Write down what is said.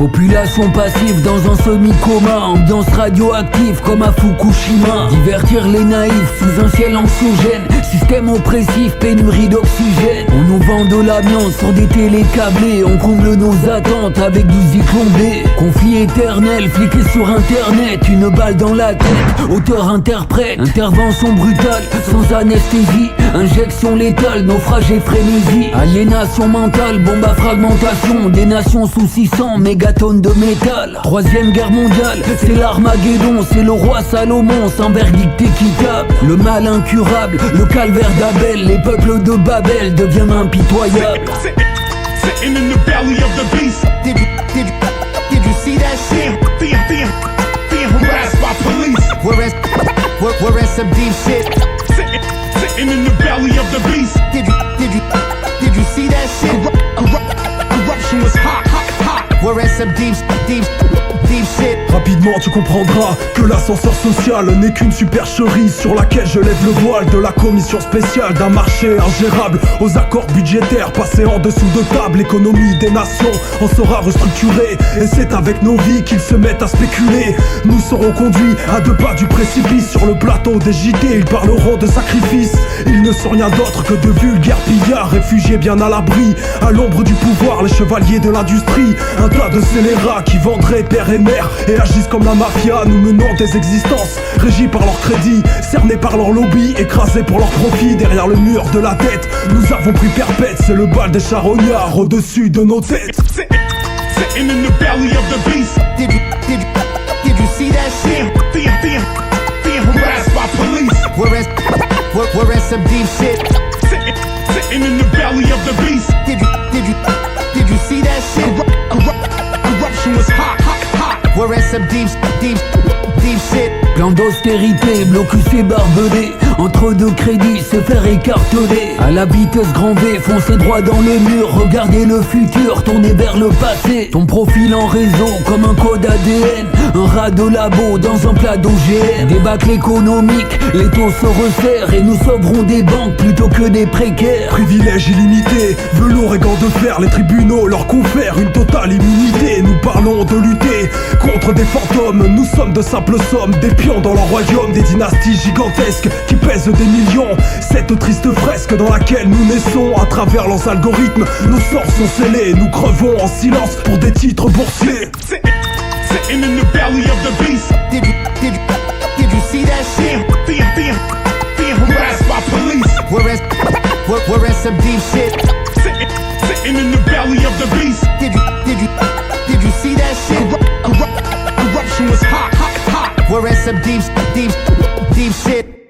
Population passive dans un semi-coma, ambiance radioactive comme à Fukushima. Divertir les naïfs sous un ciel anxiogène, système oppressif, pénurie d'oxygène. On nous vend de l'amiante sur des télés câblées, on comble nos attentes avec du zyklon B. Conflit éternel, fliqué sur internet, une balle dans la tête, auteur-interprète. Intervention brutale, sans anesthésie, injection létale, naufrage et frénésie. Aliénation mentale, bombe à fragmentation, des nations sous 600 mégatonnes de métal. Troisième guerre mondiale, c'est l'Armageddon, c'est le roi Salomon sans verdict équitable. Le mal incurable, le calvaire d'Abel, les peuples de Babel deviennent impitoyables. Sitting in the belly of the beast. Did you see that shit? Being harassed by police. We're in some deep shit. Sitting in the belly of the beast. Did you see that shit? Corruption was hot. We're in some deep shit. Rapidement tu comprendras que l'ascenseur social n'est qu'une supercherie sur laquelle je lève le voile de la commission spéciale d'un marché ingérable aux accords budgétaires passés en dessous de table. L'économie des nations en sera restructurée et c'est avec nos vies qu'ils se mettent à spéculer. Nous serons conduits à 2 pas du précipice. Sur le plateau des JT ils parleront de sacrifice. Ils ne sont rien d'autre que de vulgaires pillards, réfugiés bien à l'abri, à l'ombre du pouvoir, les chevaliers de l'industrie. Un tas de scélérats qui vendraient père et mère et agissent comme la mafia. Nous menons des existences régies par leur crédit, cernées par leur lobby, écrasés pour leur profit. Derrière le mur de la tête, nous avons pris perpète. C'est le bal des charognards au-dessus de nos têtes. Sitting in the belly of the beast. Did you see that shit? Being harassed by police. We're in some deep shit. Sitting in the belly of the beast. Did you see that shit? Corruption was hot. We're in some deep shit. Plan d'austérité, blocus et barbelé, entre deux crédits, se faire écarteler. À la vitesse grand V, foncer droit dans le mur. Regardez le futur, tourner vers le passé. Ton profil en réseau, comme un code ADN. Un rat de labo dans un plat d'OGM. Débâcle économique, les taux se resserrent. Et nous sauverons des banques plutôt que des précaires. Privilèges illimités, velours et gants de fer. Les tribunaux leur confèrent une totale immunité. Nous parlons de lutter contre des fantômes. Nous sommes de simples sommes, des pions dans leur royaume. Des dynasties gigantesques qui pèsent des millions. Cette triste fresque dans laquelle nous naissons. À travers leurs algorithmes, nos sorts sont scellés. Nous crevons en silence pour des titres boursiers. Sitting in the belly of the beast. Did you see that shit? Being harassed by police. We're in some deep shit. Sitting in the belly of the beast. Did you see that shit? Corruption was hot. We're in some deep shit.